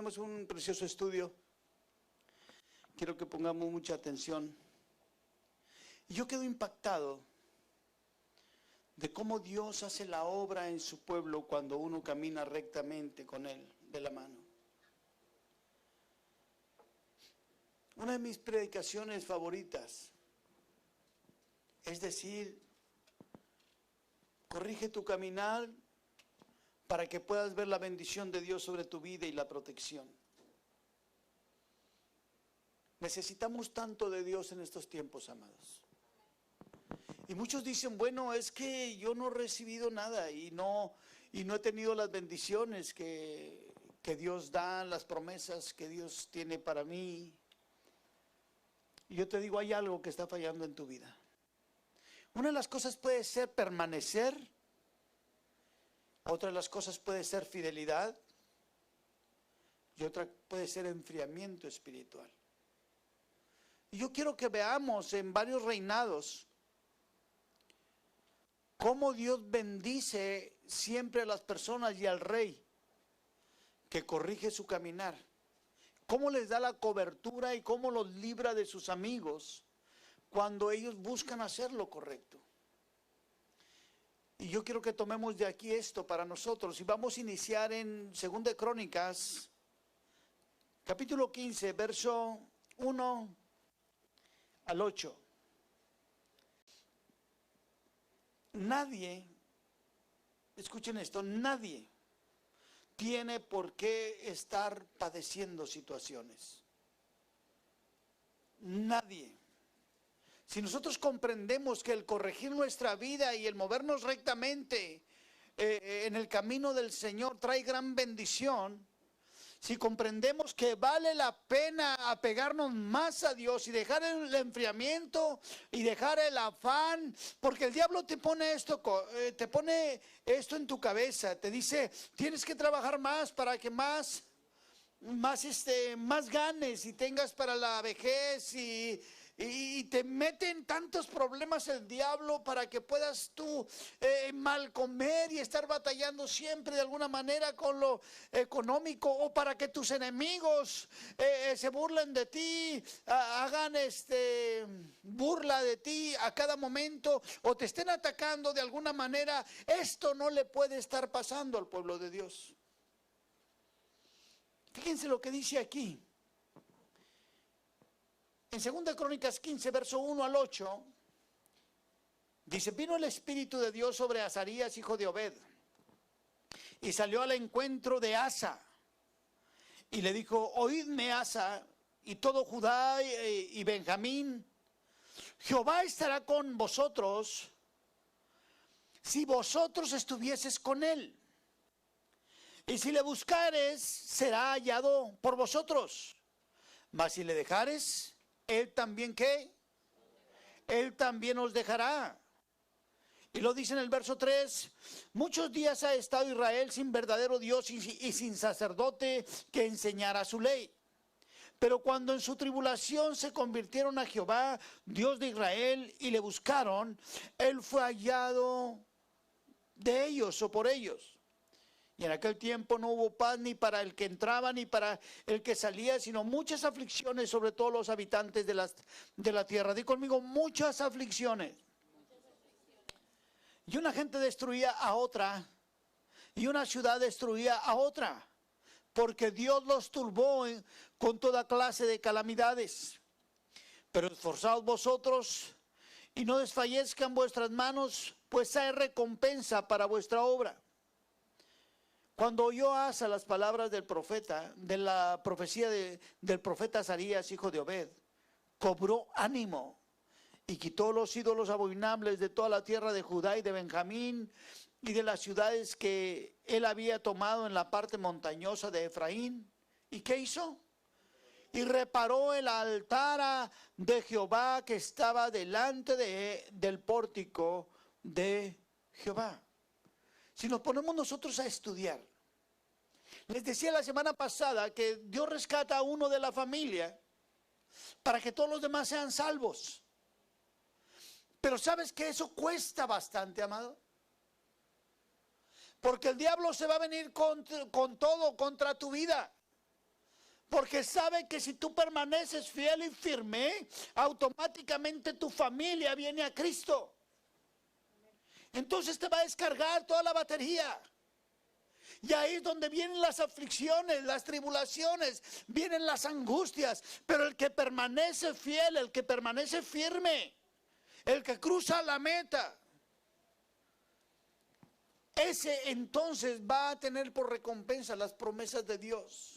tenemos un precioso estudio. Quiero que pongamos mucha atención. Y yo quedo impactado de cómo Dios hace la obra en su pueblo cuando uno camina rectamente con Él de la mano. Una de mis predicaciones favoritas es decir, corrige tu caminar para que puedas ver la bendición de Dios sobre tu vida y la protección. Necesitamos tanto de Dios en estos tiempos, amados. Y muchos dicen, bueno, es que yo no he recibido nada y no he tenido las bendiciones que Dios da, las promesas que Dios tiene para mí. Y yo te digo, hay algo que está fallando en tu vida. Una de las cosas puede ser permanecer, otra de las cosas puede ser fidelidad y otra puede ser enfriamiento espiritual. Y yo quiero que veamos en varios reinados cómo Dios bendice siempre a las personas y al rey que corrige su caminar. Cómo les da la cobertura y cómo los libra de sus amigos cuando ellos buscan hacer lo correcto. Y yo quiero que tomemos de aquí esto para nosotros. Y vamos a iniciar en 2 de Crónicas, capítulo 15, verso 1 al 8. Nadie, escuchen esto, nadie tiene por qué estar padeciendo situaciones. Nadie. Si nosotros comprendemos que el corregir nuestra vida y el movernos rectamente en el camino del Señor trae gran bendición, si comprendemos que vale la pena apegarnos más a Dios y dejar el enfriamiento y dejar el afán, porque el diablo te pone esto en tu cabeza, te dice, tienes que trabajar más para que más ganes y tengas para la vejez y te meten tantos problemas el diablo para que puedas tú mal comer y estar batallando siempre de alguna manera con lo económico, o para que tus enemigos se burlen de ti, hagan burla de ti a cada momento o te estén atacando de alguna manera. Esto no le puede estar pasando al pueblo de Dios. Fíjense lo que dice aquí. En 2 Crónicas 15, verso 1 al 8, dice, vino el Espíritu de Dios sobre Azarías, hijo de Obed, y salió al encuentro de Asa, y le dijo, oídme Asa, y todo Judá y Benjamín, Jehová estará con vosotros, si vosotros estuvieses con él, y si le buscares, será hallado por vosotros, mas si le dejares, él también, ¿qué? Él también os dejará. Y lo dice en el verso 3, muchos días ha estado Israel sin verdadero Dios y sin sacerdote que enseñara su ley. Pero cuando en su tribulación se convirtieron a Jehová, Dios de Israel, y le buscaron, él fue hallado de ellos o por ellos. Y en aquel tiempo no hubo paz ni para el que entraba ni para el que salía, sino muchas aflicciones sobre todos los habitantes de la tierra. Di conmigo, muchas aflicciones. Y una gente destruía a otra, y una ciudad destruía a otra, porque Dios los turbó con toda clase de calamidades. Pero esforzaos vosotros y no desfallezcan vuestras manos, pues hay recompensa para vuestra obra. Cuando oyó Asa las palabras del profeta, de la profecía del profeta Azarías, hijo de Obed, cobró ánimo y quitó los ídolos abominables de toda la tierra de Judá y de Benjamín y de las ciudades que él había tomado en la parte montañosa de Efraín. ¿Y qué hizo? Y reparó el altar de Jehová que estaba delante del pórtico de Jehová. Si nos ponemos nosotros a estudiar, les decía la semana pasada que Dios rescata a uno de la familia para que todos los demás sean salvos. Pero ¿sabes que eso cuesta bastante, amado? Porque el diablo se va a venir con todo contra tu vida. Porque sabe que si tú permaneces fiel y firme, automáticamente tu familia viene a Cristo. Entonces te va a descargar toda la batería. Y ahí es donde vienen las aflicciones, las tribulaciones, vienen las angustias. Pero el que permanece fiel, el que permanece firme, el que cruza la meta, ese entonces va a tener por recompensa las promesas de Dios.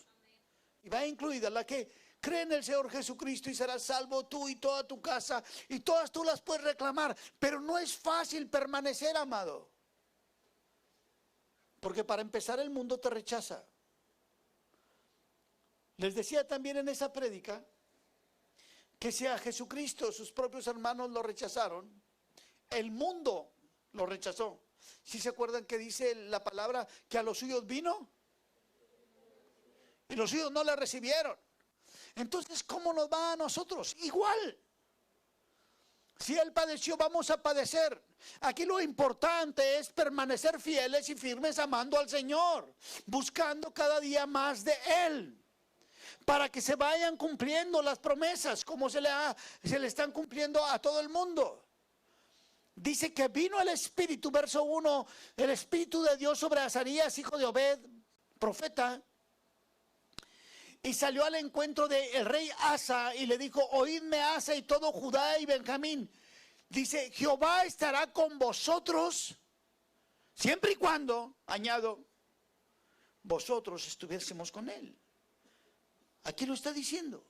Y va incluida la que cree en el Señor Jesucristo y serás salvo tú y toda tu casa. Y todas tú las puedes reclamar. Pero no es fácil permanecer, amado. Porque para empezar el mundo te rechaza. Les decía también en esa prédica que si a Jesucristo sus propios hermanos lo rechazaron, el mundo lo rechazó. ¿Sí se acuerdan que dice la palabra que a los suyos vino? Y los suyos no le recibieron. Entonces, ¿cómo nos va a nosotros? Igual. Si Él padeció, vamos a padecer. Aquí lo importante es permanecer fieles y firmes amando al Señor, buscando cada día más de Él, para que se vayan cumpliendo las promesas como se le están cumpliendo a todo el mundo. Dice que vino el Espíritu, verso 1, el Espíritu de Dios sobre Azarías, hijo de Obed, profeta, y salió al encuentro del rey Asa y le dijo: oídme, Asa y todo Judá y Benjamín. Dice: Jehová estará con vosotros siempre y cuando, añado, vosotros estuviésemos con él. Aquí lo está diciendo.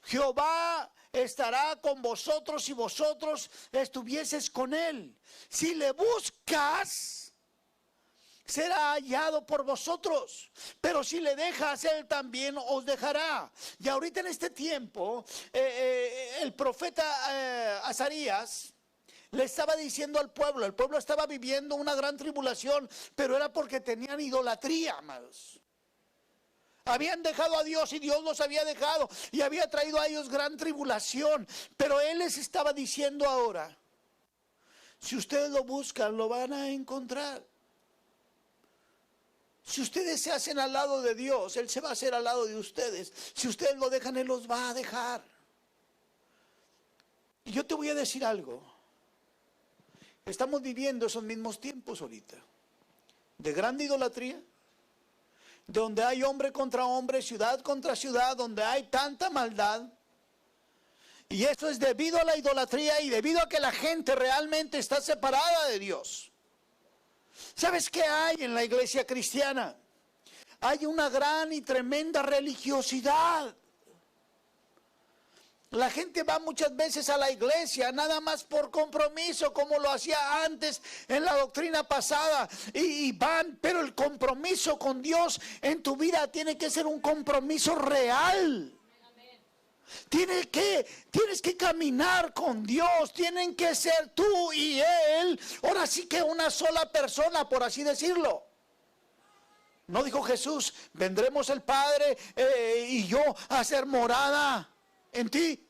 Jehová estará con vosotros si vosotros estuvieses con él. Si le buscas, será hallado por vosotros, pero si le dejas, él también os dejará. Y ahorita en este tiempo, el profeta Azarías le estaba diciendo al pueblo, el pueblo estaba viviendo una gran tribulación, pero era porque tenían idolatría, amados. Habían dejado a Dios y Dios los había dejado y había traído a ellos gran tribulación. Pero Él les estaba diciendo ahora: si ustedes lo buscan, lo van a encontrar. Si ustedes se hacen al lado de Dios, Él se va a hacer al lado de ustedes. Si ustedes lo dejan, Él los va a dejar. Y yo te voy a decir algo. Estamos viviendo esos mismos tiempos ahorita, de grande idolatría, donde hay hombre contra hombre, ciudad contra ciudad, donde hay tanta maldad. Y esto es debido a la idolatría y debido a que la gente realmente está separada de Dios. ¿Sabes qué hay en la iglesia cristiana? Hay una gran y tremenda religiosidad. La gente va muchas veces a la iglesia nada más por compromiso, como lo hacía antes en la doctrina pasada, y van, pero el compromiso con Dios en tu vida tiene que ser un compromiso real. Tienes que caminar con Dios, tienen que ser tú y Él, ahora sí que una sola persona, por así decirlo. ¿No dijo Jesús: vendremos el Padre y yo a hacer morada en ti?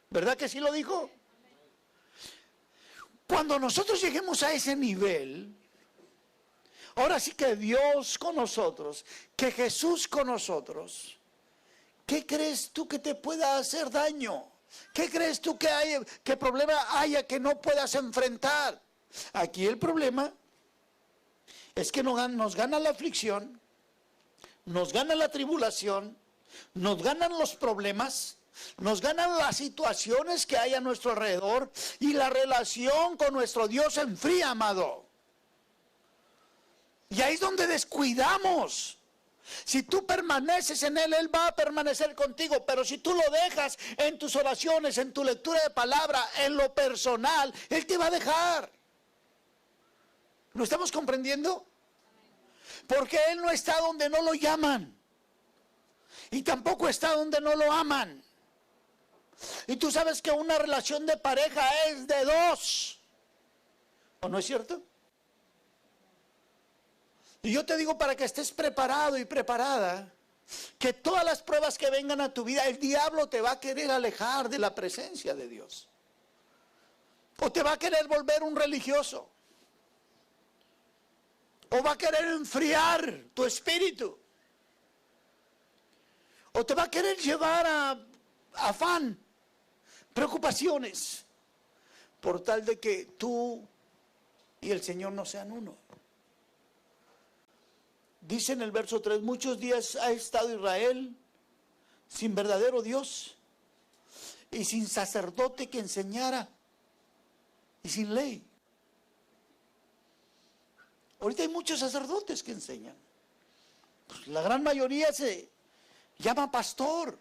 ¿Verdad que sí lo dijo? Cuando nosotros lleguemos a ese nivel, ahora sí que Dios con nosotros, que Jesús con nosotros, ¿qué crees tú que te pueda hacer daño? ¿Qué crees tú que problema haya que no puedas enfrentar? Aquí el problema es que nos gana la aflicción, nos gana la tribulación, nos ganan los problemas, nos ganan las situaciones que hay a nuestro alrededor y la relación con nuestro Dios se enfría, amado. Y ahí es donde descuidamos. Si tú permaneces en Él, Él va a permanecer contigo. Pero si tú lo dejas en tus oraciones, en tu lectura de palabra, en lo personal, Él te va a dejar. ¿Lo estamos comprendiendo? Porque Él no está donde no lo llaman. Y tampoco está donde no lo aman. Y tú sabes que una relación de pareja es de dos. ¿O no es cierto? Y yo te digo, para que estés preparado y preparada, que todas las pruebas que vengan a tu vida, el diablo te va a querer alejar de la presencia de Dios. O te va a querer volver un religioso. O va a querer enfriar tu espíritu. O te va a querer llevar a afán, preocupaciones, por tal de que tú y el Señor no sean uno. Dice en el verso 3, muchos días ha estado Israel sin verdadero Dios y sin sacerdote que enseñara y sin ley. Ahorita hay muchos sacerdotes que enseñan. Pues la gran mayoría se llama pastor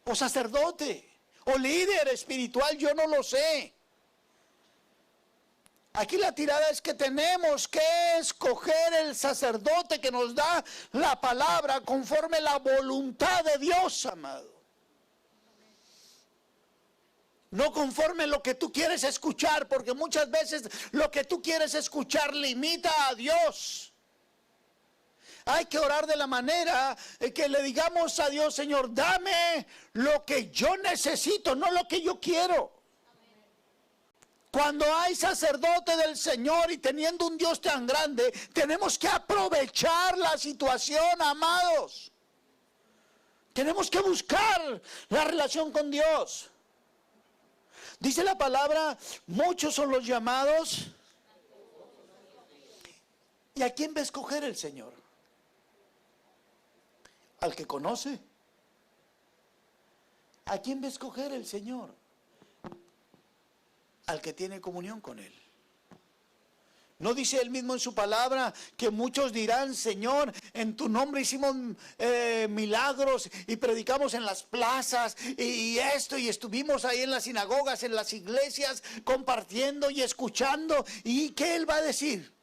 o sacerdote o líder espiritual, yo no lo sé. Aquí la tirada es que tenemos que escoger el sacerdote que nos da la palabra conforme la voluntad de Dios, amado. No conforme lo que tú quieres escuchar, porque muchas veces lo que tú quieres escuchar limita a Dios. Hay que orar de la manera que le digamos a Dios, Señor, dame lo que yo necesito, no lo que yo quiero. Cuando hay sacerdote del Señor y teniendo un Dios tan grande, tenemos que aprovechar la situación, amados. Tenemos que buscar la relación con Dios. Dice la palabra, muchos son los llamados. ¿Y a quién va a escoger el Señor? ¿Al que conoce? ¿A quién va a escoger el Señor? Al que tiene comunión con Él. ¿No dice Él mismo en su palabra que muchos dirán, Señor, en tu nombre hicimos milagros y predicamos en las plazas y esto, y estuvimos ahí en las sinagogas, en las iglesias, compartiendo y escuchando? ¿Y qué Él va a decir?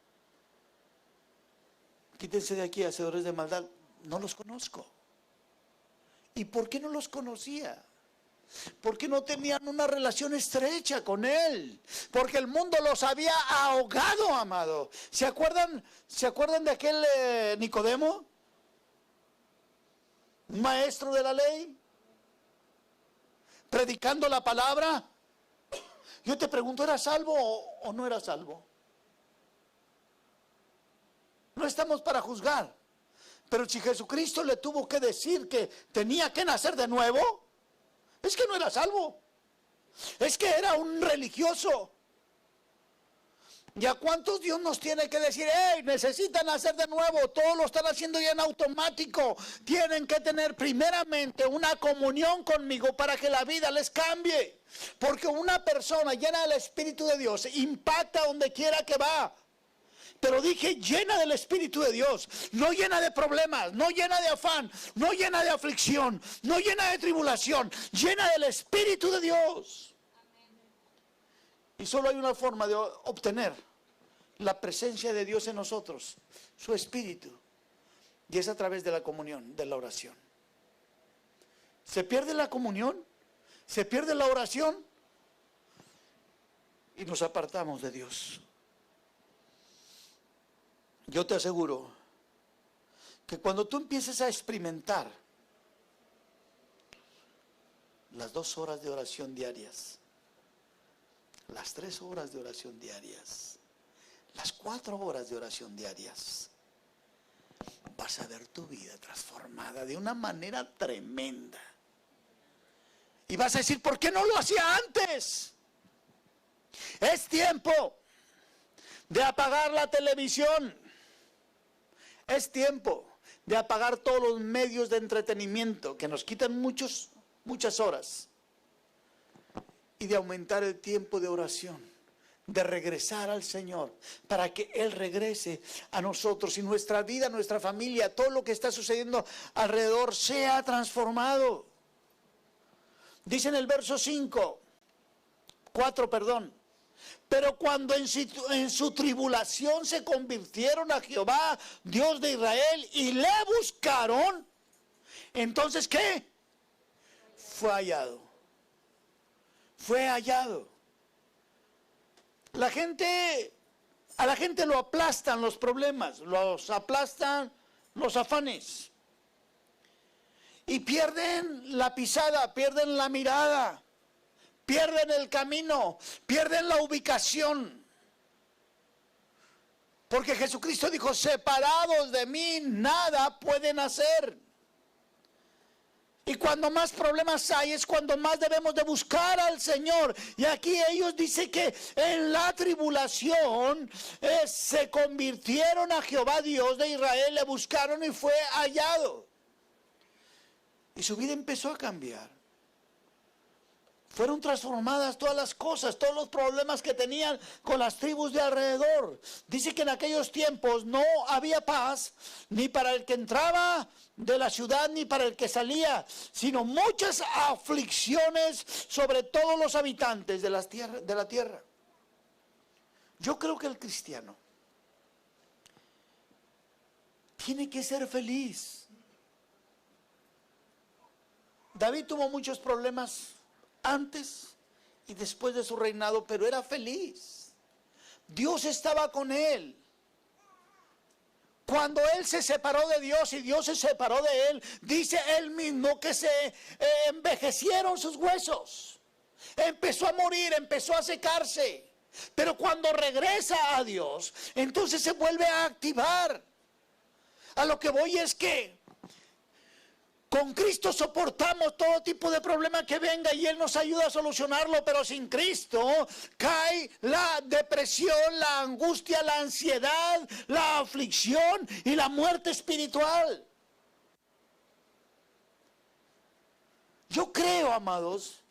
Quítense de aquí, hacedores de maldad. No los conozco. ¿Y por qué no los conocía? Porque no tenían una relación estrecha con Él, porque el mundo los había ahogado, amado. ¿Se acuerdan de aquel Nicodemo? Un maestro de la ley, predicando la palabra. Yo te pregunto, ¿era salvo o no era salvo? No estamos para juzgar, pero si Jesucristo le tuvo que decir que tenía que nacer de nuevo, es que no era salvo, es que era un religioso. ¿Y a cuántos Dios nos tiene que decir, hey, necesitan hacer de nuevo? Todos lo están haciendo ya en automático. Tienen que tener primeramente una comunión conmigo para que la vida les cambie. Porque una persona llena del Espíritu de Dios impacta donde quiera que va. Pero dije llena del Espíritu de Dios, no llena de problemas, no llena de afán, no llena de aflicción, no llena de tribulación, llena del Espíritu de Dios. Y solo hay una forma de obtener la presencia de Dios en nosotros, su Espíritu, y es a través de la comunión, de la oración. Se pierde la comunión, se pierde la oración y nos apartamos de Dios. Yo te aseguro que cuando tú empieces a experimentar las 2 horas de oración diarias, las 3 horas de oración diarias, las 4 horas de oración diarias, vas a ver tu vida transformada de una manera tremenda. Y vas a decir, ¿por qué no lo hacía antes? Es tiempo de apagar la televisión. Es tiempo de apagar todos los medios de entretenimiento que nos quitan muchas horas y de aumentar el tiempo de oración, de regresar al Señor para que Él regrese a nosotros y nuestra vida, nuestra familia, todo lo que está sucediendo alrededor sea transformado. Dice en el verso 4, pero cuando en su tribulación se convirtieron a Jehová, Dios de Israel, y le buscaron, entonces ¿qué? Fue hallado. Fue hallado. A la gente lo aplastan los problemas, los aplastan los afanes. Y pierden la pisada, pierden la mirada. Pierden el camino, pierden la ubicación. Porque Jesucristo dijo, separados de mí, nada pueden hacer. Y cuando más problemas hay es cuando más debemos de buscar al Señor. Y aquí ellos dicen que en la tribulación se convirtieron a Jehová Dios de Israel, le buscaron y fue hallado. Y su vida empezó a cambiar. Fueron transformadas todas las cosas, todos los problemas que tenían con las tribus de alrededor. Dice que en aquellos tiempos no había paz, ni para el que entraba de la ciudad, ni para el que salía, sino muchas aflicciones sobre todos los habitantes de la tierra. Yo creo que el cristiano tiene que ser feliz. David tuvo muchos problemas antes y después de su reinado, pero era feliz. Dios estaba con él. Cuando él se separó de Dios y Dios se separó de él, dice él mismo que se envejecieron sus huesos. Empezó a morir, empezó a secarse. Pero cuando regresa a Dios, entonces se vuelve a activar. A lo que voy es que con Cristo soportamos todo tipo de problema que venga y Él nos ayuda a solucionarlo, pero sin Cristo cae la depresión, la angustia, la ansiedad, la aflicción y la muerte espiritual. Yo creo, amados,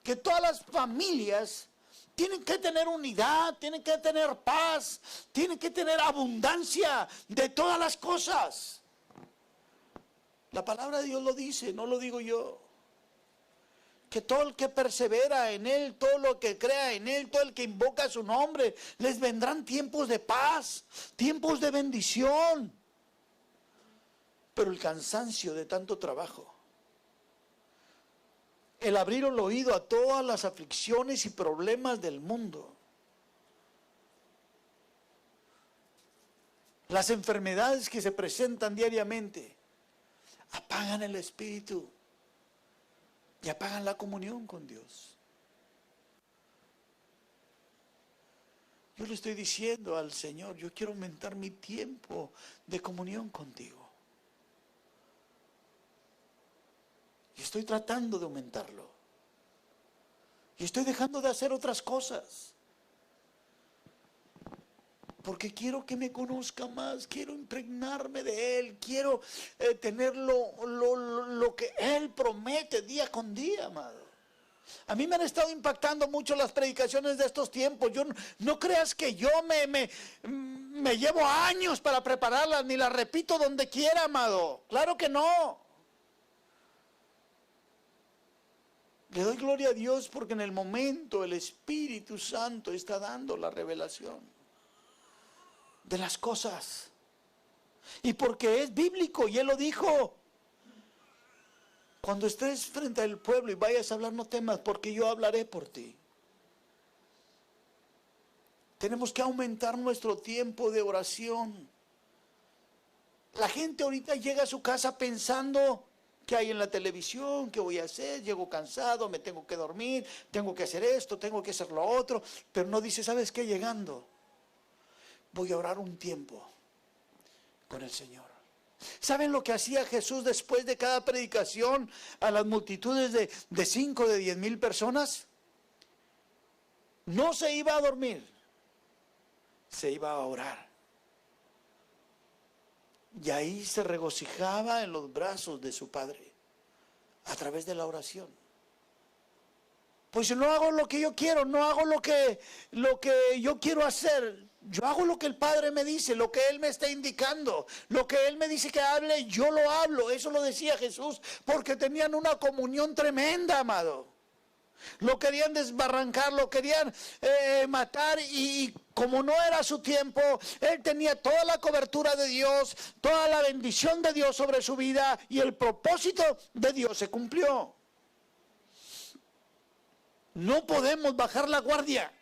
que todas las familias tienen que tener unidad, tienen que tener paz, tienen que tener abundancia de todas las cosas. La palabra de Dios lo dice, no lo digo yo. Que todo el que persevera en Él, todo lo que crea en Él, todo el que invoca su nombre, les vendrán tiempos de paz, tiempos de bendición. Pero el cansancio de tanto trabajo, el abrir el oído a todas las aflicciones y problemas del mundo, las enfermedades que se presentan diariamente, apagan el espíritu y apagan la comunión con Dios. Yo le estoy diciendo al Señor, yo quiero aumentar mi tiempo de comunión contigo. Y estoy tratando de aumentarlo. Y estoy dejando de hacer otras cosas. Porque quiero que me conozca más, quiero impregnarme de Él, quiero tener lo que Él promete día con día, amado. A mí me han estado impactando mucho las predicaciones de estos tiempos. No creas que yo me llevo años para prepararlas, ni las repito donde quiera, amado. Claro que no. Le doy gloria a Dios porque en el momento el Espíritu Santo está dando la revelación de las cosas. Y porque es bíblico y Él lo dijo. Cuando estés frente al pueblo y vayas a hablar, no temas, porque yo hablaré por ti. Tenemos que aumentar nuestro tiempo de oración. La gente ahorita llega a su casa pensando qué hay en la televisión, qué voy a hacer, llego cansado, me tengo que dormir, tengo que hacer esto, tengo que hacer lo otro, pero no dice, ¿sabes qué? Llegando, voy a orar un tiempo con el Señor. ¿Saben lo que hacía Jesús después de cada predicación a las multitudes de 5, de 10 mil personas? No se iba a dormir, se iba a orar. Y ahí se regocijaba en los brazos de su Padre, a través de la oración. Pues no hago lo que yo quiero, no hago lo que yo quiero hacer. Yo hago lo que el Padre me dice, lo que Él me está indicando, lo que Él me dice que hable, yo lo hablo. Eso lo decía Jesús, porque tenían una comunión tremenda, amado. Lo querían desbarrancar, lo querían matar, y como no era su tiempo, Él tenía toda la cobertura de Dios, toda la bendición de Dios sobre su vida, y el propósito de Dios se cumplió. No podemos bajar la guardia.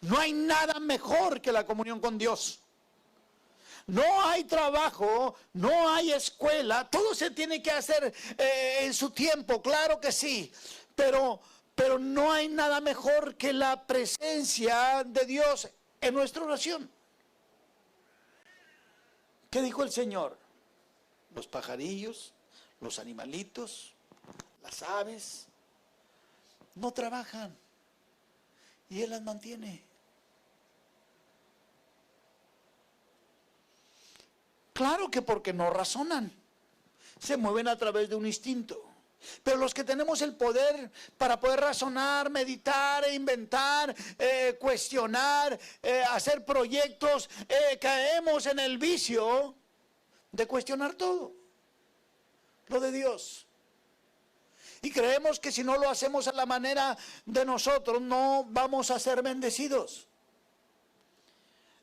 No hay nada mejor que la comunión con Dios. No hay trabajo, no hay escuela, todo se tiene que hacer en su tiempo, claro que sí, pero no hay nada mejor que la presencia de Dios en nuestra oración. ¿Qué dijo el Señor? Los pajarillos, los animalitos, las aves, no trabajan y Él las mantiene. Claro que porque no razonan, se mueven a través de un instinto. Pero los que tenemos el poder para poder razonar, meditar, inventar, cuestionar, hacer proyectos, caemos en el vicio de cuestionar todo lo de Dios. Y creemos que si no lo hacemos a la manera de nosotros, no vamos a ser bendecidos.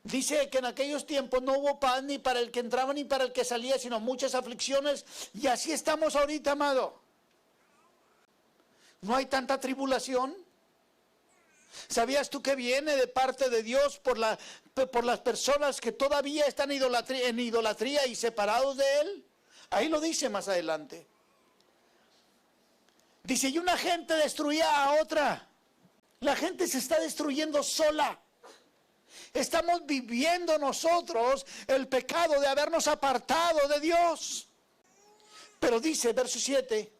Dice que en aquellos tiempos no hubo pan ni para el que entraba ni para el que salía, sino muchas aflicciones. Y así estamos ahorita, amado. No hay tanta tribulación. ¿Sabías tú que viene de parte de Dios por las personas que todavía están en idolatría y separados de Él? Ahí lo dice más adelante. Dice, y una gente destruía a otra. La gente se está destruyendo sola. Estamos viviendo nosotros el pecado de habernos apartado de Dios. Pero dice, verso 7,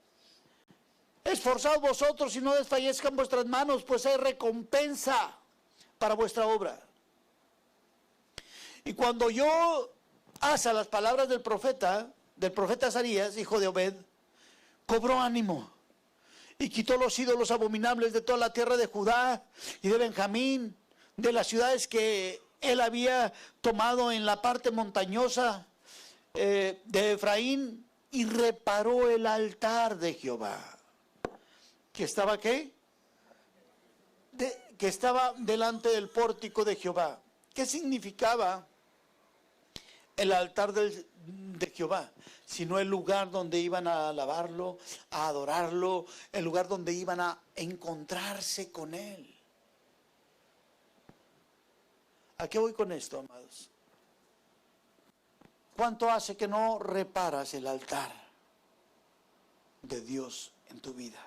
esforzaos vosotros y no desfallezcan vuestras manos, pues hay recompensa para vuestra obra. Y cuando oyó Asa las palabras del profeta Azarías, hijo de Obed, cobró ánimo y quitó los ídolos abominables de toda la tierra de Judá y de Benjamín, de las ciudades que él había tomado en la parte montañosa de Efraín, y reparó el altar de Jehová. ¿Que estaba qué? Que estaba delante del pórtico de Jehová. ¿Qué significaba el altar de Jehová? Sino el lugar donde iban a alabarlo, a adorarlo, el lugar donde iban a encontrarse con Él. ¿A qué voy con esto, amados? ¿Cuánto hace que no reparas el altar de Dios en tu vida?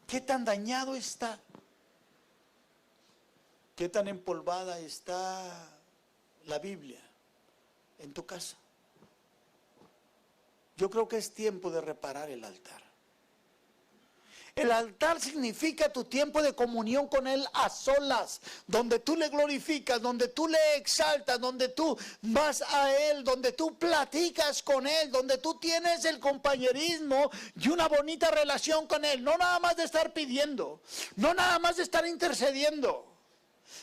¿Qué tan dañado está? ¿Qué tan empolvada está la Biblia en tu casa? Yo creo que es tiempo de reparar el altar. El altar significa tu tiempo de comunión con Él a solas, donde tú le glorificas, donde tú le exaltas, donde tú vas a Él, donde tú platicas con Él, donde tú tienes el compañerismo y una bonita relación con Él. No nada más de estar pidiendo, no nada más de estar intercediendo.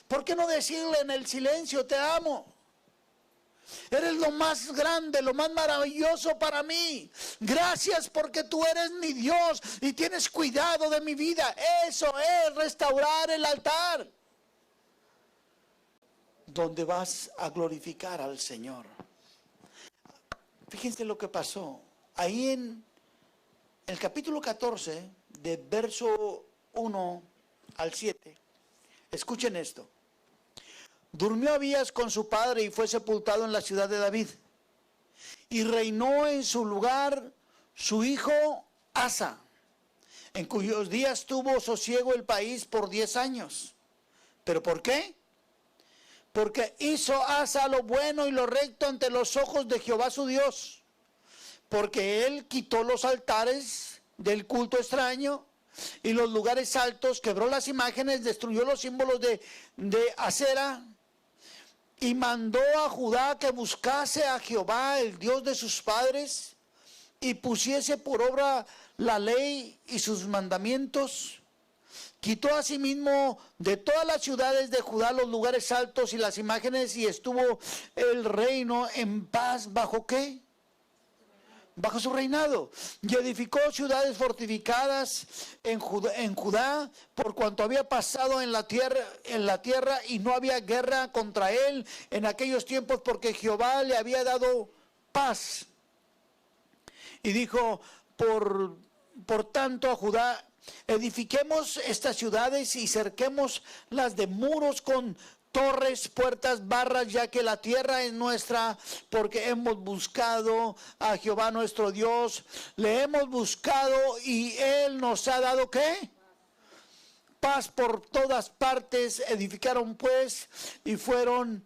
¿Por qué no decirle en el silencio, te amo? Eres lo más grande, lo más maravilloso para mí. Gracias porque tú eres mi Dios y tienes cuidado de mi vida. Eso es restaurar el altar, donde vas a glorificar al Señor. Fíjense lo que pasó. Ahí en el capítulo 14, de verso 1 al 7. Escuchen esto. Durmió Abías con su padre y fue sepultado en la ciudad de David. Y reinó en su lugar su hijo Asa, en cuyos días tuvo sosiego el país por 10 años. ¿Pero por qué? Porque hizo Asa lo bueno y lo recto ante los ojos de Jehová su Dios. Porque él quitó los altares del culto extraño y los lugares altos, quebró las imágenes, destruyó los símbolos de Acera, y mandó a Judá que buscase a Jehová, el Dios de sus padres, y pusiese por obra la ley y sus mandamientos. Quitó asimismo de todas las ciudades de Judá los lugares altos y las imágenes, y estuvo el reino en paz. ¿Bajo qué? Bajo su reinado. Y edificó ciudades fortificadas en Judá, por cuanto había pasado en la tierra y no había guerra contra él en aquellos tiempos, porque Jehová le había dado paz. Y dijo, por tanto a Judá, edifiquemos estas ciudades y cerquemos las de muros con torres, puertas, barras, ya que la tierra es nuestra, porque hemos buscado a Jehová nuestro Dios, le hemos buscado y Él nos ha dado ¿qué? Paz por todas partes. Edificaron pues y fueron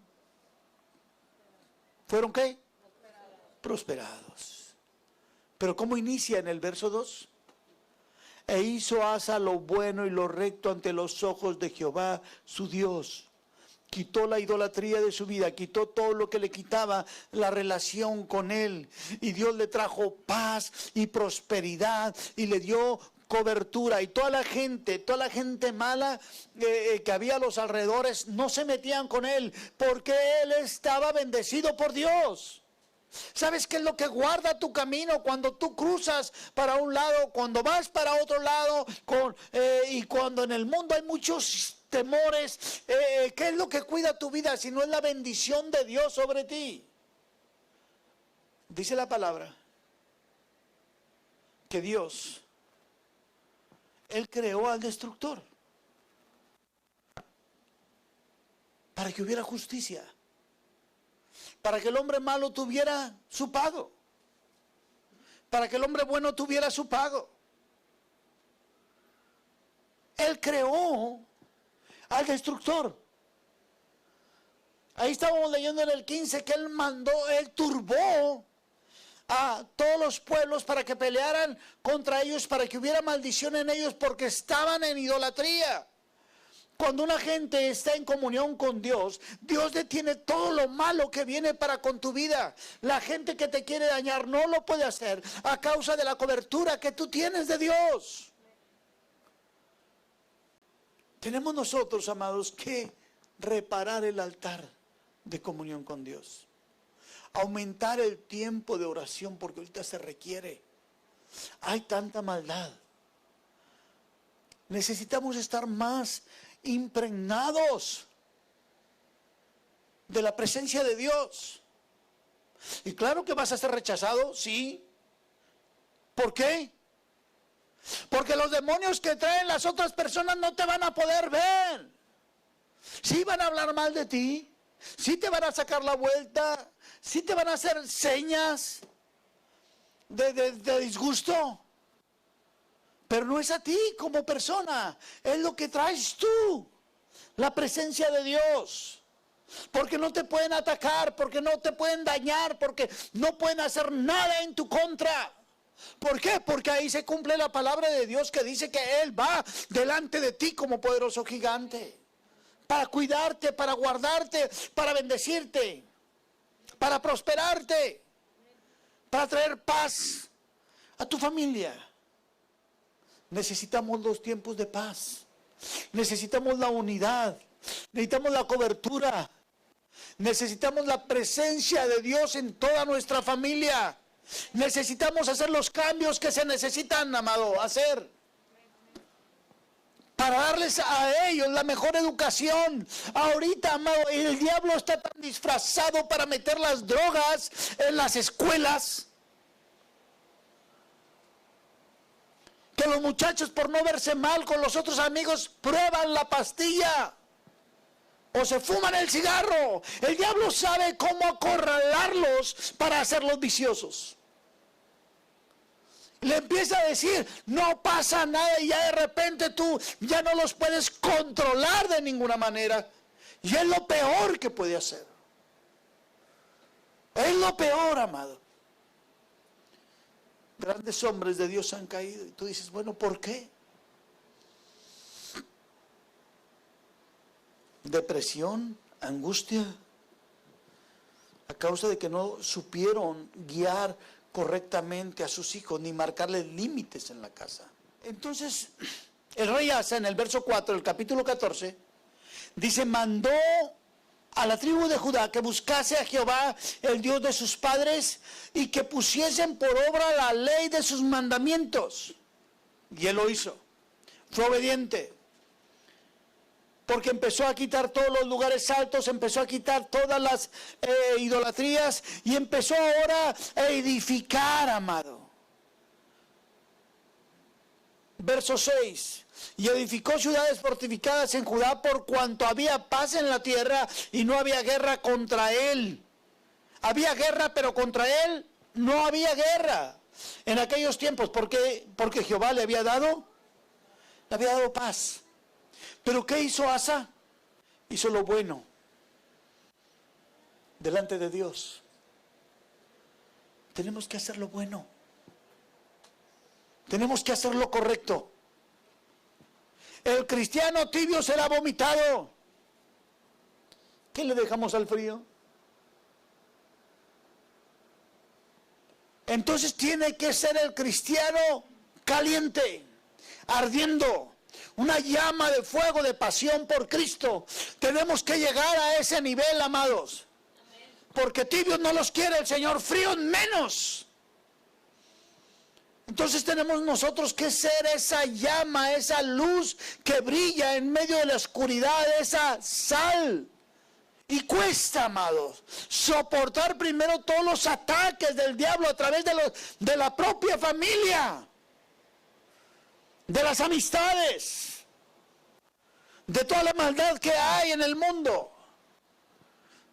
¿qué? Prosperados. Pero ¿cómo inicia en el verso 2? E hizo Asa lo bueno y lo recto ante los ojos de Jehová su Dios. Quitó la idolatría de su vida, quitó todo lo que le quitaba la relación con él. Y Dios le trajo paz y prosperidad y le dio cobertura. Y toda la gente mala que había a los alrededores no se metían con él porque él estaba bendecido por Dios. ¿Sabes qué es lo que guarda tu camino cuando tú cruzas para un lado, cuando vas para otro lado, y cuando en el mundo hay muchos temores? ¿Qué es lo que cuida tu vida si no es la bendición de Dios sobre ti? Dice la palabra que Dios, Él creó al destructor para que hubiera justicia, para que el hombre malo tuviera su pago, para que el hombre bueno tuviera su pago. Él creó al destructor. Ahí estábamos leyendo en el 15 que Él turbó a todos los pueblos para que pelearan contra ellos, para que hubiera maldición en ellos porque estaban en idolatría. Cuando una gente está en comunión con Dios, Dios detiene todo lo malo que viene para con tu vida. La gente que te quiere dañar no lo puede hacer a causa de la cobertura que tú tienes de Dios. Tenemos nosotros, amados, que reparar el altar de comunión con Dios. Aumentar el tiempo de oración porque ahorita se requiere. Hay tanta maldad. Necesitamos estar más impregnados de la presencia de Dios. Y claro que vas a ser rechazado, sí. ¿Por qué? Porque los demonios que traen las otras personas no te van a poder ver. Sí van a hablar mal de ti, sí te van a sacar la vuelta, sí te van a hacer señas de disgusto. Pero no es a ti como persona, es lo que traes tú, la presencia de Dios. Porque no te pueden atacar, porque no te pueden dañar, porque no pueden hacer nada en tu contra. ¿Por qué? Porque ahí se cumple la palabra de Dios que dice que Él va delante de ti como poderoso gigante. Para cuidarte, para guardarte, para bendecirte, para prosperarte, para traer paz a tu familia. Necesitamos los tiempos de paz, necesitamos la unidad, necesitamos la cobertura, necesitamos la presencia de Dios en toda nuestra familia, necesitamos hacer los cambios que se necesitan, amado, hacer, para darles a ellos la mejor educación. Ahorita, amado, el diablo está tan disfrazado para meter las drogas en las escuelas, que los muchachos, por no verse mal con los otros amigos, prueban la pastilla o se fuman el cigarro. El diablo sabe cómo acorralarlos para hacerlos viciosos. Le empieza a decir, no pasa nada, y ya de repente tú ya no los puedes controlar de ninguna manera. Y es lo peor que puede hacer. Es lo peor, amado. Grandes hombres de Dios han caído y tú dices, bueno, ¿por qué? Depresión, angustia, a causa de que no supieron guiar correctamente a sus hijos ni marcarles límites en la casa. Entonces, el rey Asa, en el verso 4 del capítulo 14, dice, mandó a la tribu de Judá que buscase a Jehová, el Dios de sus padres, y que pusiesen por obra la ley de sus mandamientos. Y él lo hizo. Fue obediente. Porque empezó a quitar todos los lugares altos, empezó a quitar todas las idolatrías, y empezó ahora a edificar, amado. Verso 6. Y edificó ciudades fortificadas en Judá por cuanto había paz en la tierra y no había guerra contra él. Había guerra, pero contra él no había guerra en aquellos tiempos. Porque Jehová le había dado paz. Pero ¿qué hizo Asa? Hizo lo bueno delante de Dios. Tenemos que hacer lo bueno. Tenemos que hacer lo correcto. El cristiano tibio será vomitado. ¿Qué le dejamos al frío? Entonces tiene que ser el cristiano caliente, ardiendo, una llama de fuego, de pasión por Cristo. Tenemos que llegar a ese nivel, amados. Porque tibios no los quiere el Señor, fríos menos. Entonces tenemos nosotros que ser esa llama, esa luz que brilla en medio de la oscuridad, esa sal. Y cuesta, amados, soportar primero todos los ataques del diablo a través de la propia familia, de las amistades, de toda la maldad que hay en el mundo.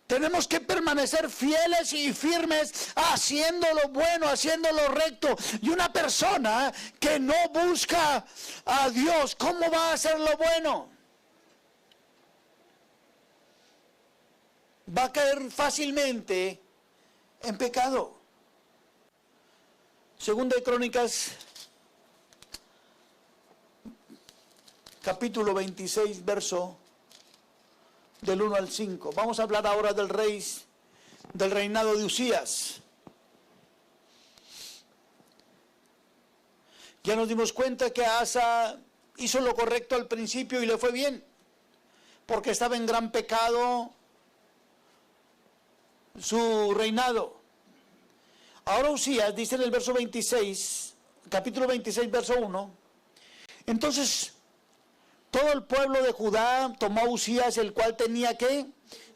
Tenemos que permanecer fieles y firmes haciendo lo bueno, haciendo lo recto. Y una persona que no busca a Dios, ¿cómo va a hacer lo bueno? Va a caer fácilmente en pecado. Segunda de Crónicas, capítulo 26, verso del 1 al 5. Vamos a hablar ahora del reinado de Usías. Ya nos dimos cuenta que Asa hizo lo correcto al principio y le fue bien, porque estaba en gran pecado su reinado. Ahora Usías dice en el verso 26, capítulo 26, verso 1, entonces todo el pueblo de Judá tomó a Usías, el cual tenía, ¿qué?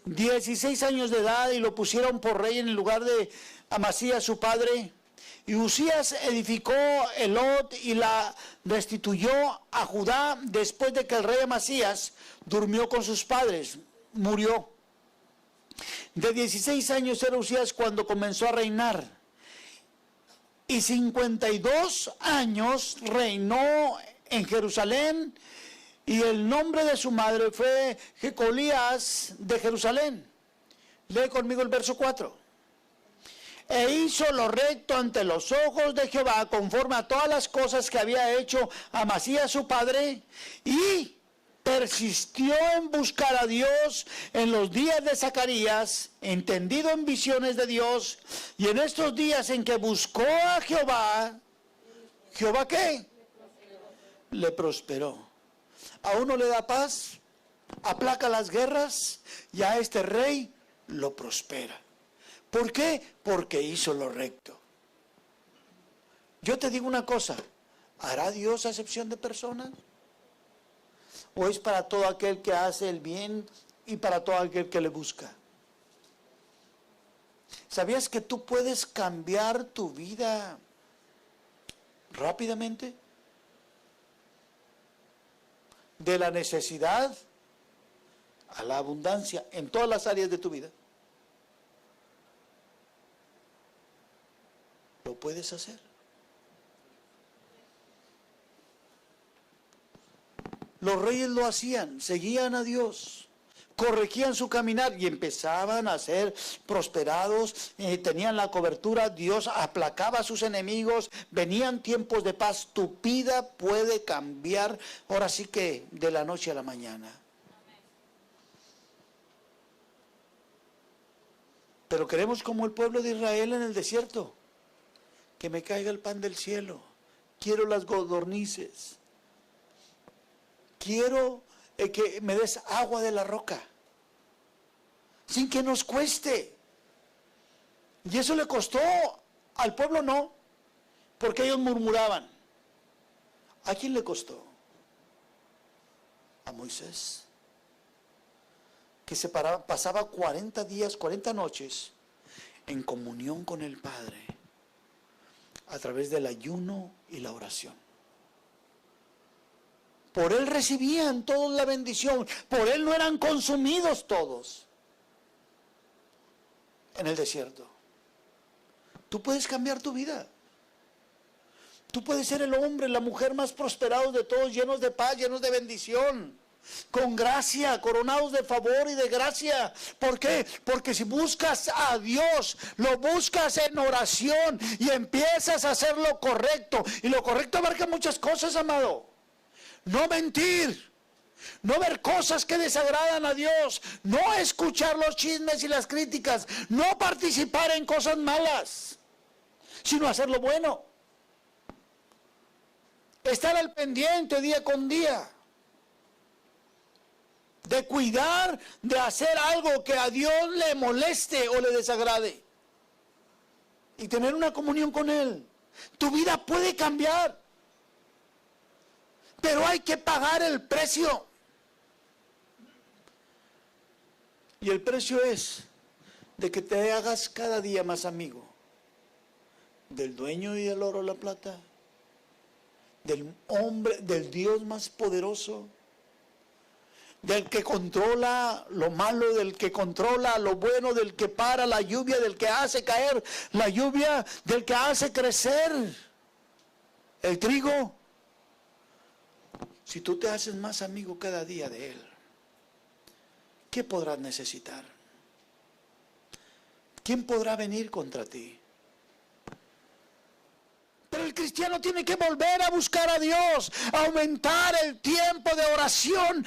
16 años de edad, y lo pusieron por rey en el lugar de Amasías su padre. Y Usías edificó Elot y la restituyó a Judá después de que el rey Amasías durmió con sus padres, murió. De 16 años era Usías cuando comenzó a reinar, y 52 años reinó en Jerusalén, y el nombre de su madre fue Jecolías de Jerusalén. Lee conmigo el verso 4. E hizo lo recto ante los ojos de Jehová, conforme a todas las cosas que había hecho Amasías su padre, y persistió en buscar a Dios en los días de Zacarías, entendido en visiones de Dios, y en estos días en que buscó a Jehová, ¿Jehová qué? Le prosperó. A uno le da paz, aplaca las guerras, y a este rey lo prospera. ¿Por qué? Porque hizo lo recto. Yo te digo una cosa, ¿hará Dios acepción de personas? ¿O es para todo aquel que hace el bien y para todo aquel que le busca? ¿Sabías que tú puedes cambiar tu vida rápidamente? De la necesidad a la abundancia en todas las áreas de tu vida. Lo puedes hacer. Los reyes lo hacían, seguían a Dios, corregían su caminar y empezaban a ser prosperados, tenían la cobertura, Dios aplacaba a sus enemigos, venían tiempos de paz. Tu vida puede cambiar, ahora sí que de la noche a la mañana. Pero queremos como el pueblo de Israel en el desierto, que me caiga el pan del cielo, quiero las codornices, quiero que me des agua de la roca, sin que nos cueste. Y eso le costó al pueblo, no, porque ellos murmuraban. ¿A quién le costó? A Moisés, que pasaba 40 días, 40 noches en comunión con el Padre a través del ayuno y la oración. Por él recibían todos la bendición, por él no eran consumidos todos en el desierto. Tú puedes cambiar tu vida. Tú puedes ser el hombre, la mujer más prosperados de todos, llenos de paz, llenos de bendición. con gracia, coronados de favor y de gracia. ¿Por qué? Porque si buscas a Dios, lo buscas en oración y empiezas a hacer lo correcto. Y lo correcto abarca muchas cosas, amado. No mentir, no ver cosas que desagradan a Dios, no escuchar los chismes y las críticas, no participar en cosas malas, sino hacer lo bueno. Estar al pendiente día con día. De cuidar de hacer algo que a Dios le moleste o le desagrade. Y tener una comunión con Él. Tu vida puede cambiar. Pero hay que pagar el precio. Y el precio es de que te hagas cada día más amigo del dueño y del oro y la plata, del hombre, del Dios más poderoso, del que controla lo malo, del que controla lo bueno, del que para la lluvia, del que hace caer la lluvia, del que hace crecer el trigo. Si tú te haces más amigo cada día de Él, ¿qué podrás necesitar? ¿Quién podrá venir contra ti? Pero el cristiano tiene que volver a buscar a Dios, aumentar el tiempo de oración,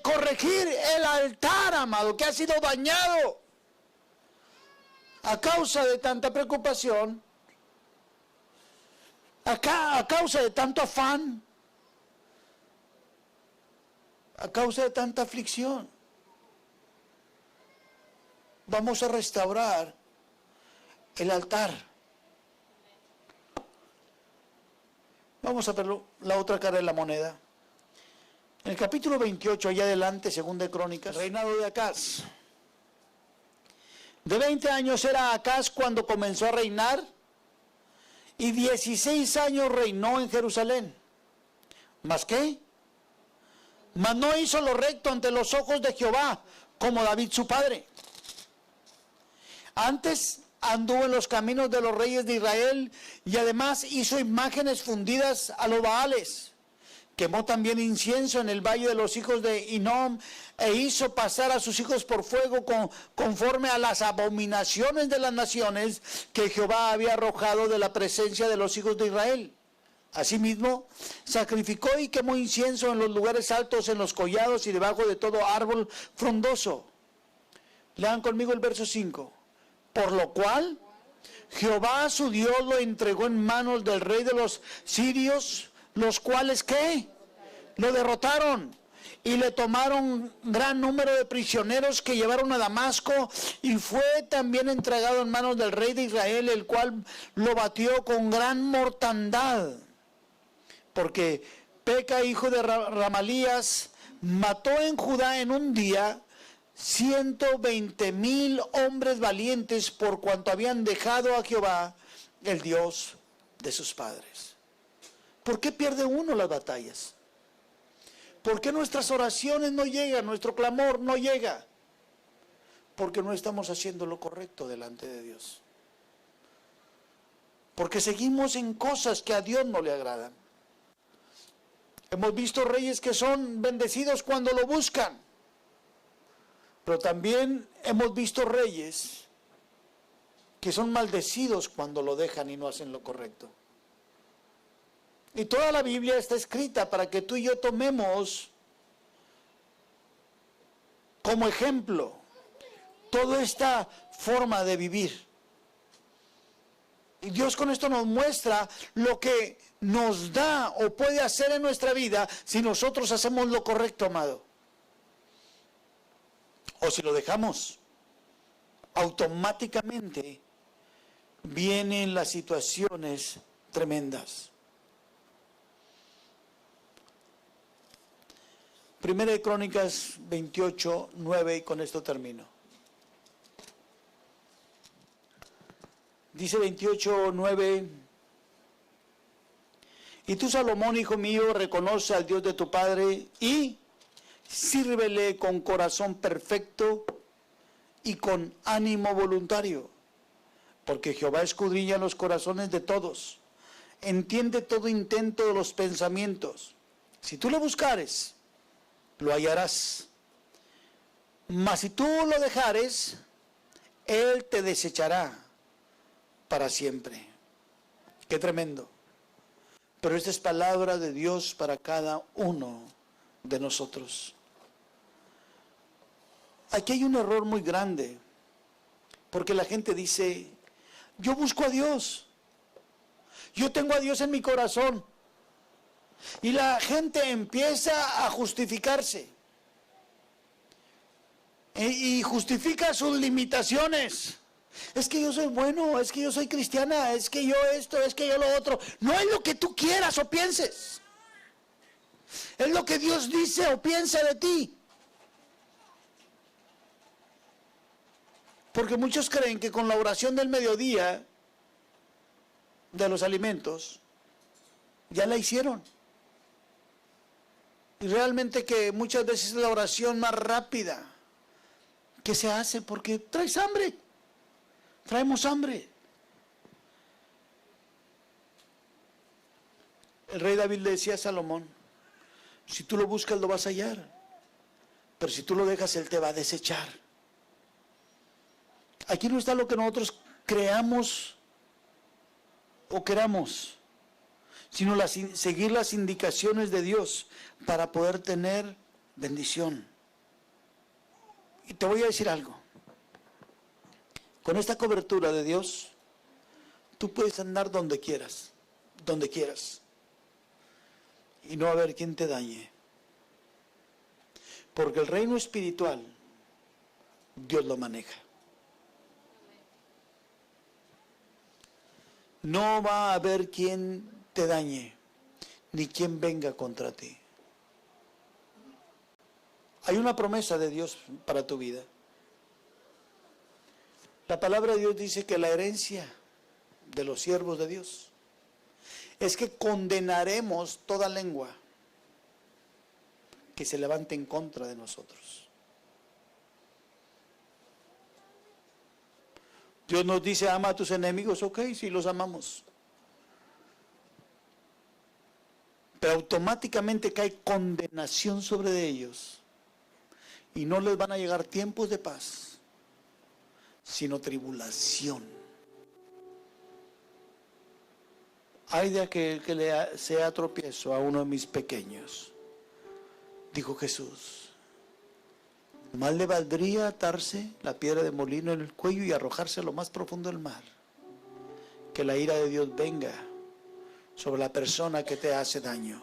corregir el altar, amado, que ha sido dañado a causa de tanta preocupación, a causa de tanto afán, a causa de tanta aflicción. Vamos a restaurar el altar. Vamos a ver la otra cara de la moneda. En el capítulo 28, allá adelante, segunda de Crónicas, reinado de Acaz. De 20 años era Acaz cuando comenzó a reinar, y 16 años reinó en Jerusalén. ¿Más qué? Mas no hizo lo recto ante los ojos de Jehová, como David su padre. Antes anduvo en los caminos de los reyes de Israel, y además hizo imágenes fundidas a los Baales. Quemó también incienso en el valle de los hijos de Hinnom, e hizo pasar a sus hijos por fuego conforme a las abominaciones de las naciones que Jehová había arrojado de la presencia de los hijos de Israel. Asimismo, sacrificó y quemó incienso en los lugares altos, en los collados y debajo de todo árbol frondoso. Lean conmigo el verso 5. Por lo cual, Jehová su Dios lo entregó en manos del rey de los sirios, los cuales, ¿qué? Lo derrotaron y le tomaron gran número de prisioneros que llevaron a Damasco, y fue también entregado en manos del rey de Israel, el cual lo batió con gran mortandad. Porque Peca, hijo de Ramalías, mató en Judá en un día 120,000 hombres valientes, por cuanto habían dejado a Jehová, el Dios de sus padres. ¿Por qué pierde uno las batallas? ¿Por qué nuestras oraciones no llegan, nuestro clamor no llega? Porque no estamos haciendo lo correcto delante de Dios. Porque seguimos en cosas que a Dios no le agradan. Hemos visto reyes que son bendecidos cuando lo buscan. Pero también hemos visto reyes que son maldecidos cuando lo dejan y no hacen lo correcto. Y toda la Biblia está escrita para que tú y yo tomemos como ejemplo toda esta forma de vivir. Y Dios con esto nos muestra lo que nos da o puede hacer en nuestra vida si nosotros hacemos lo correcto, amado. O si lo dejamos, automáticamente vienen las situaciones tremendas. Primera de Crónicas 28, 9, y con esto termino. Dice 28, 9. Y tú, Salomón, hijo mío, reconoce al Dios de tu padre y sírvele con corazón perfecto y con ánimo voluntario, porque Jehová escudriña los corazones de todos, entiende todo intento de los pensamientos. Si tú le buscares, lo hallarás. Mas si tú lo dejares, Él te desechará para siempre. Qué tremendo. Pero esta es palabra de Dios para cada uno de nosotros. Aquí hay un error muy grande, porque la gente dice, yo busco a Dios, yo tengo a Dios en mi corazón, y la gente empieza a justificarse, y justifica sus limitaciones. Es que yo soy bueno, es que yo soy cristiana, es que yo esto, es que yo lo otro. No es lo que tú quieras o pienses, es lo que Dios dice o piensa de ti. Porque muchos creen que con la oración del mediodía de los alimentos ya la hicieron. Y realmente que muchas veces es la oración más rápida que se hace porque traes hambre. Traemos hambre. El rey David le decía a Salomón, si tú lo buscas lo vas a hallar, pero si tú lo dejas él te va a desechar. Aquí no está lo que nosotros creamos o queramos, sino seguir las indicaciones de Dios para poder tener bendición. Y te voy a decir algo. Con esta cobertura de Dios, tú puedes andar donde quieras, y no haber quien te dañe. Porque el reino espiritual, Dios lo maneja. No va a haber quien te dañe, ni quien venga contra ti. Hay una promesa de Dios para tu vida. La palabra de Dios dice que la herencia de los siervos de Dios es que condenaremos toda lengua que se levante en contra de nosotros. Dios nos dice, ama a tus enemigos, ok, sí los amamos. Pero automáticamente cae condenación sobre ellos y no les van a llegar tiempos de paz, sino tribulación. Ay de aquel que le sea tropiezo a uno de mis pequeños, dijo Jesús. Más le valdría atarse la piedra de molino en el cuello y arrojarse a lo más profundo del mar, que la ira de Dios venga sobre la persona que te hace daño.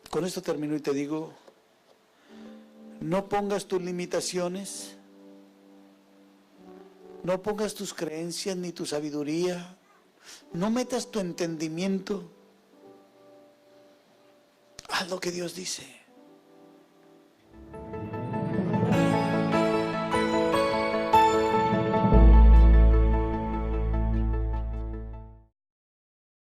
Con esto termino y te digo, no pongas tus limitaciones, no pongas tus creencias ni tu sabiduría, no metas tu entendimiento. Haz lo que Dios dice.